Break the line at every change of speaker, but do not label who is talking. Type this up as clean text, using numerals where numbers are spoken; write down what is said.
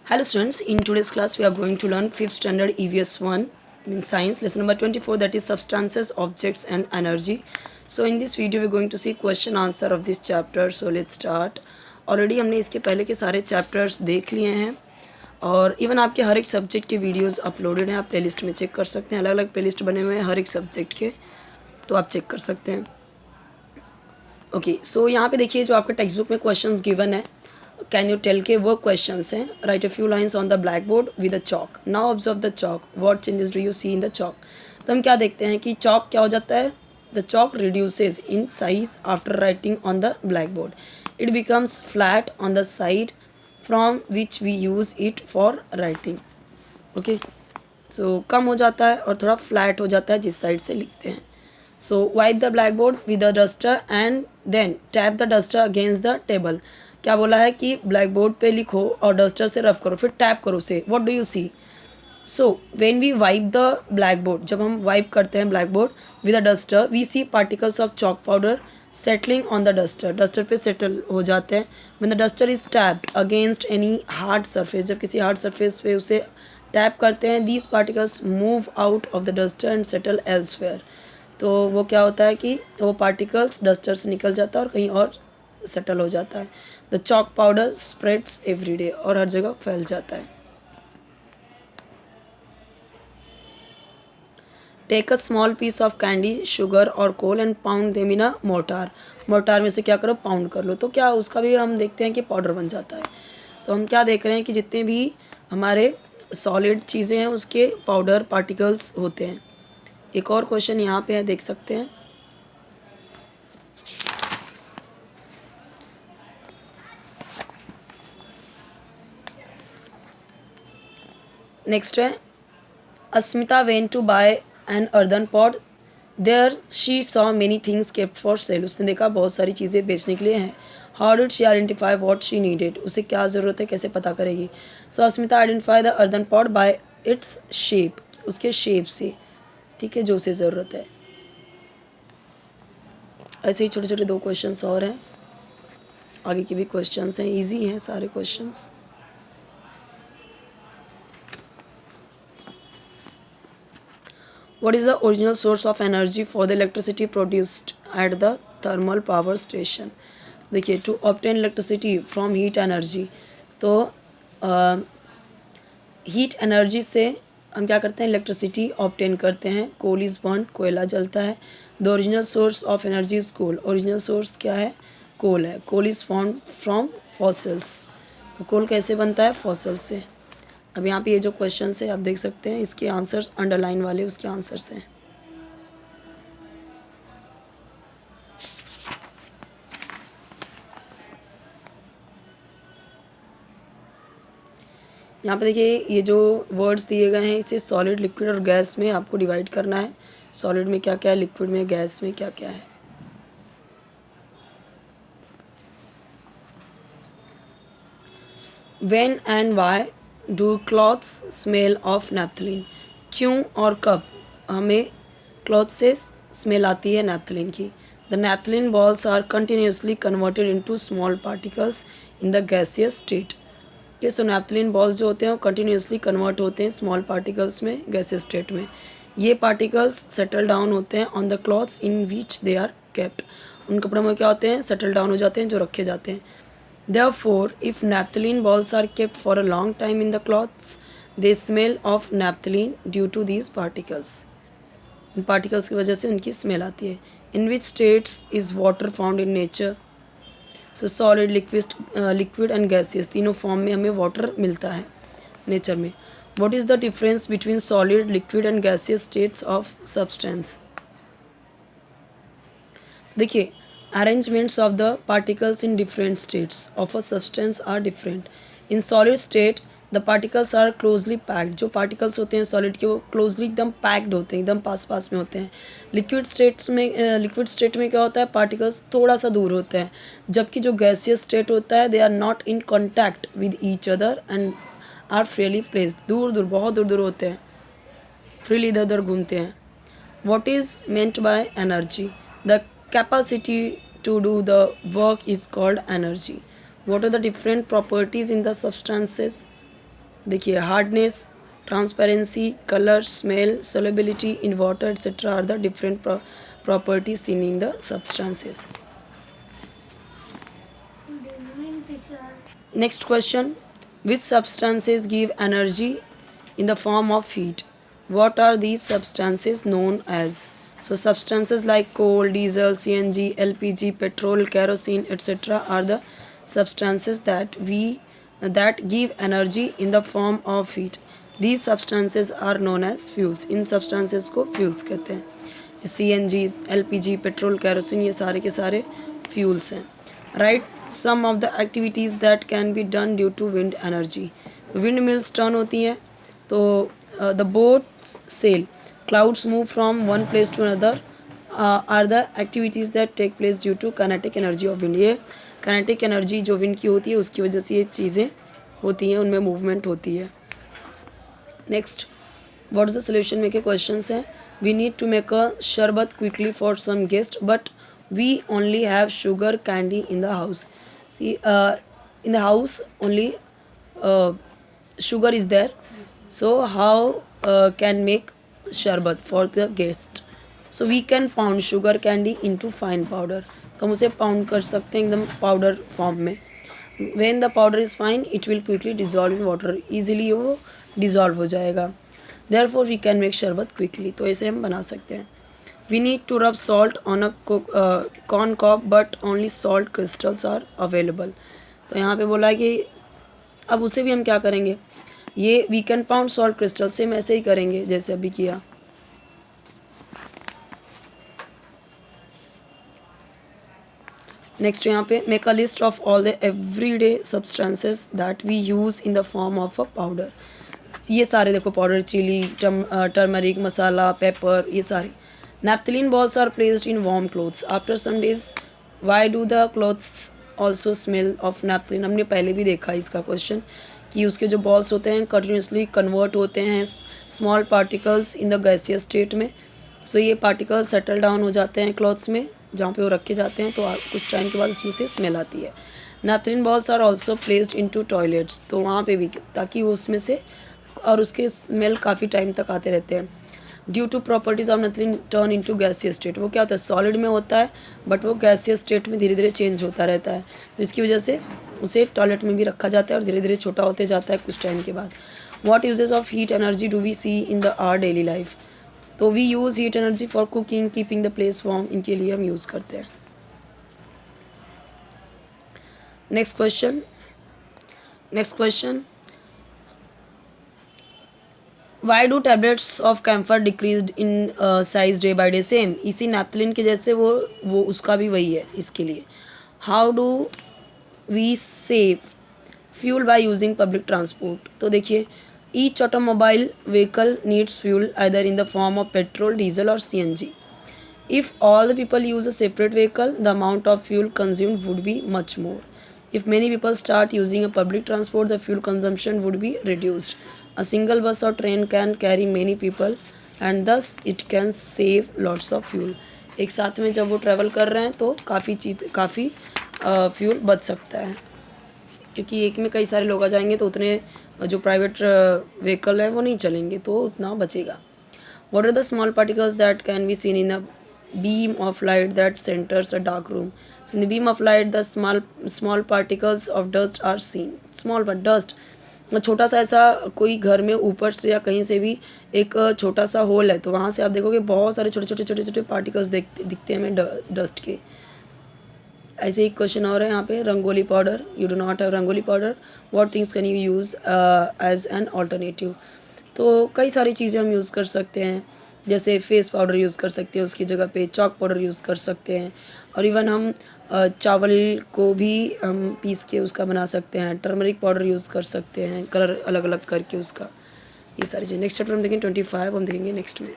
Hello students, in today's class we are going to learn 5th standard EVS 1 means science lesson number 24, that is substances, objects and energy. So in this video we are going to see question answer of this chapter. So let's start. Already हमने इसके पहले के सारे chapters देख लिए हैं और even आपके हर एक सब्जेक्ट के वीडियोस अपलोडेड हैं, आप प्लेलिस्ट में चेक कर सकते हैं। अलग अलग प्लेलिस्ट बने हुए हैं हर एक सब्जेक्ट के, तो आप चेक कर सकते हैं। ओके सो यहाँ पे देखिए जो आपके टेक्स्ट बुक में क्वेश्चंस गिवन है, कैन यू टेल के वो क्वेश्चंस हैं। Write a few lines on the black board with a chalk. Now observe the chalk, what changes do you see in the chalk. तो हम क्या देखते हैं कि चॉक क्या हो जाता है, the chalk reduces in size after writing on the black board. It becomes flat on the side from which we use it for writing. Okay so कम हो जाता है और थोड़ा फ्लैट हो जाता है जिस साइड से लिखते हैं। So wipe the blackboard with a duster and then tap the duster against the table. क्या बोला है कि ब्लैक बोर्ड पे लिखो और डस्टर से रफ करो, फिर टैप करो उसे। What do you see? So when we wipe the black board, जब हम वाइप करते हैं blackboard with a duster, we see particles of chalk powder settling on the duster. Duster पे सेटल हो जाते हैं। When the duster is tapped against any hard surface, जब किसी हार्ड सरफेस पे उसे टैप करते हैं, these particles move out of the duster and settle elsewhere. तो वो क्या होता है कि वो पार्टिकल्स डस्टर से निकल जाता है और कहीं और सेटल हो जाता है। The chalk powder spreads every day, और हर जगह फैल जाता है। Take a small piece of candy, sugar और coal and pound them in a mortar. Mortar में से क्या करो, पाउंड कर लो। तो क्या उसका भी हम देखते हैं कि पाउडर बन जाता है। तो हम क्या देख रहे हैं कि जितने भी हमारे सॉलिड चीज़ें हैं उसके पाउडर पार्टिकल्स होते हैं। एक और क्वेश्चन यहाँ पे है, देख सकते हैं। नेक्स्ट है, Asmita went to buy an earthen pot, there she saw many things kept for sale. उसने देखा बहुत सारी चीज़ें बेचने के लिए हैं। How did she identify what she needed, उसे क्या ज़रूरत है, कैसे पता करेगी। So Asmita identify the earthen pot by its shape, उसके शेप से, ठीक है, जो उसे ज़रूरत है। ऐसे ही छोटे छोटे दो क्वेश्चंस और हैं, आगे के भी क्वेश्चंस हैं, इजी हैं सारे questions. What is the original source of energy for the electricity produced at the thermal power station? देखिए, to obtain electricity from heat energy, तो हीट एनर्जी से हम क्या करते हैं, इलेक्ट्रिसिटी ऑब्टेन करते हैं। कोल इज़ बर्न, कोयला जलता है। The original source of energy is coal, original source क्या है, कोल है। Coal is form from fossils, तो कोल कैसे बनता है, फॉसिल से। अब यहाँ पे ये जो क्वेश्चन है आप देख सकते हैं, इसके आंसर्स अंडरलाइन वाले उसके आंसर्स हैं। यहाँ पे देखिए ये जो वर्ड्स दिए गए हैं, इसे सॉलिड, लिक्विड और गैस में आपको डिवाइड करना है। सॉलिड में क्या क्या है, लिक्विड में, गैस में क्या क्या है। When and why do clothes smell of naphthalene, क्यों और कब हमें क्लॉथ से स्मेल आती है नैप्थलीन की। The naphthalene balls are continuously converted into small particles in the gaseous state. ये सो नैप्थलीन बॉल्स जो होते हैं वो कंटिन्यूसली कन्वर्ट होते हैं स्मॉल पार्टिकल्स में, गैसियस स्टेट में। ये पार्टिकल्स सेटल डाउन होते हैं on the clothes in which they are kept, उन कपड़ों में क्या होते हैं, सेटल डाउन हो जाते हैं, जो रखे जाते हैं। Therefore, if naphthalene balls are kept for a long time in the cloths, they smell of naphthalene due to these particles. In particles की वजह से उनकी स्मेल आती है। In which states is water found in nature? So solid, liquid and gaseous, तीनों form में हमें water मिलता है नेचर में। What is the difference between solid, liquid and gaseous states of substance? देखिए, arrangements of the particles in different states of a substance are different. In solid state the particles are closely packed, जो particles होते हैं solid के वो closely एकदम packed होते हैं, एकदम पास पास में होते हैं। liquid state में क्या होता है, particles थोड़ा सा दूर होते हैं, जबकि जो gaseous state होता है they are not in contact with each other and are freely placed, दूर दूर, बहुत दूर दूर होते हैं, freely इधर उधर घूमते हैं। What is meant by energy? The capacity to do the work is called energy. What are the different properties in the substances? देखिए hardness, transparency, colour, smell, solubility in water etc are the different properties seen in the substances. Next question, which substances give energy in the form of heat? What are these substances known as? So substances like coal, diesel, CNG, LPG, petrol, kerosene etc are the substances that give energy in the form of heat. These substances are known as fuels. In substances को fuels कहते हैं. CNG, LPG, petrol, kerosene ये सारे के सारे fuels हैं. Right? Some of the activities that can be done due to wind energy. Windmills turn होती हैं तो the boats sail. Clouds move from one place to another are the activities that take place due to kinetic energy of wind. ये kinetic energy जो wind की होती है उसकी वजह से ये चीज़ें होती हैं, उनमें movement होती है. Next, what is the solution में के questions हैं. We need to make a शरबत quickly for some guest but we only have sugar candy in the house. See, in the house only sugar is there. So how can make शरबत for the guest? So we can pound sugar candy into fine powder. तो हम उसे pound कर सकते हैं एकदम powder form में. When the powder is fine, it will quickly dissolve in water. Easily वो dissolve हो जाएगा. Therefore we can make शरबत quickly. तो ऐसे हम बना सकते हैं. We need to rub salt on a corn cob but only salt crystals are available. तो यहाँ पे बोला है कि अब उसे भी हम क्या करेंगे, ये we can pound salt crystals से हम ऐसे ही करेंगे जैसे अभी किया. नेक्स्ट यहाँ पे make a list of all the everyday substances that we use in the form of a powder. ये सारे देखो powder, chilli, turmeric, masala, pepper, ये सारे. Naphthalene balls are placed in warm clothes. After some days, why do the clothes also smell of naphthalene? हमने पहले भी देखा इसका क्वेश्चन कि उसके जो बॉल्स होते हैं कंटिन्यूसली कन्वर्ट होते हैं small particles in the gaseous state में. सो ये पार्टिकल्स सेटल डाउन हो जाते हैं क्लॉथ्स में जहाँ पे वो रखे जाते हैं, तो कुछ टाइम के बाद उसमें से स्मेल आती है. Naphthalene balls are also placed into toilets. तो वहाँ पे भी ताकि वो उसमें से और उसके स्मेल काफ़ी टाइम तक आते रहते हैं. Due to properties of naphthalene turn into gaseous state. वो क्या होता है, सॉलिड में होता है बट वो गैसियस स्टेट में धीरे धीरे चेंज होता रहता है. तो इसकी वजह से उसे टॉयलेट में भी रखा जाता है और धीरे धीरे छोटा होते जाता है कुछ टाइम के बाद. What uses of heat energy do we see in the our daily life? तो we use heat energy for cooking, keeping the place warm, इनके लिए हम यूज़ करते हैं. Next question, why do tablets of camphor decrease in size day by day? Same इसी naphthalene के जैसे वो उसका भी वही है इसके लिए. How do we save fuel by using public transport? तो देखिए each automobile vehicle needs fuel either in the form of petrol, diesel और CNG. If all the people use a separate vehicle the amount of fuel consumed would be much more. If many people start using a public transport, the fuel consumption would be reduced. A single bus or train can carry many people and thus it can save lots of fuel. एक साथ में जब वो travel कर रहे हैं तो काफ़ी फ्यूल बच सकता है, क्योंकि एक में कई सारे लोग आ जाएंगे तो उतने जो प्राइवेट व्हीकल है वो नहीं चलेंगे, तो उतना बचेगा. What are the small particles that can be seen in a beam of light that centers a dark room? So in the beam of light the small particles of dust are seen. Small but dust, छोटा सा ऐसा कोई घर में ऊपर से या कहीं से भी एक छोटा सा होल है तो वहाँ से आप देखोगे बहुत सारे छोटे पार्टिकल्स दिखते हैं हमें डस्ट के. ऐसे ही क्वेश्चन और है यहाँ पे, rangoli powder, you do not have rangoli powder, what things can you use as an alternative? तो कई सारी चीज़ें हम यूज़ कर सकते हैं, जैसे फेस पाउडर यूज़ कर सकते हैं, उसकी जगह पे चॉक पाउडर यूज़ कर सकते हैं, और इवन हम चावल को भी हम पीस के उसका बना सकते हैं. टर्मरिक पाउडर यूज़ कर सकते हैं कलर अलग अलग करके उसका. ये सारी चीज़ें नेक्स्ट चैप्टर हम देखेंगे 25 हम देखेंगे नेक्स्ट में.